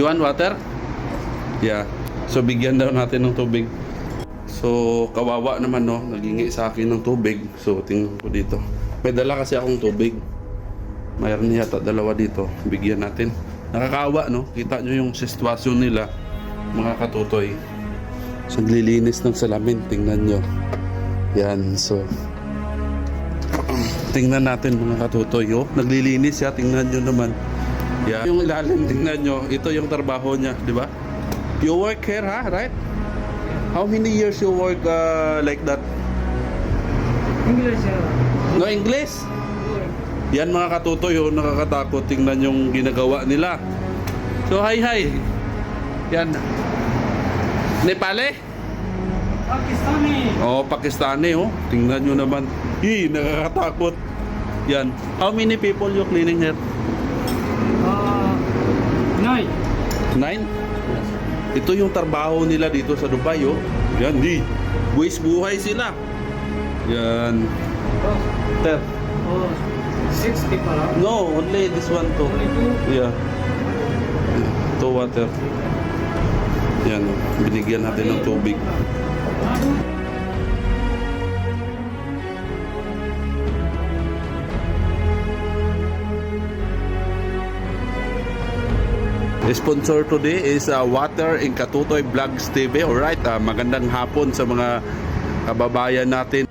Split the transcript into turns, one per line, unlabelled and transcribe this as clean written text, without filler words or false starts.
You want water? Yeah. So bigyan daw natin ng tubig. So kawawa naman no, nagingi sa akin ng tubig. So tingnan ko dito. May dala kasi akong tubig. Mayroon yata dalawa dito. Bigyan natin. Nakakaawa no. Kita nyo yung sitwasyon nila, mga katutoy. So naglilinis ng salamin. Tingnan nyo. Yan. So tingnan natin mga katutoy. Oh, naglilinis siya. Tingnan nyo naman. Yeah. Yung ilalim, tingnan nyo. Ito yung trabaho niya, di ba? You work here, ha? Right? How many years you work like that?
English, sir.
No English? Yan mga katutoy, oh, nakakatakot. Tingnan yung ginagawa nila. So, hi. Yan. Nepali?
Pakistani.
Oh, Pakistani, oh. Tingnan nyo naman. Nakakatakot. Yan. How many people you cleaning here?
9.
9? Ito yung trabaho nila dito sa Dubai, oh. Yan, buwis buhay sila. Yan. Ter.
Oh, 6 people.
No, only this one to.
Only 2.
Yeah. To water. Yan, oh. Binigyan natin ng tubig. The sponsor today is Water in Katutoy Vlogs TV. Alright, magandang hapon sa mga kababayan natin.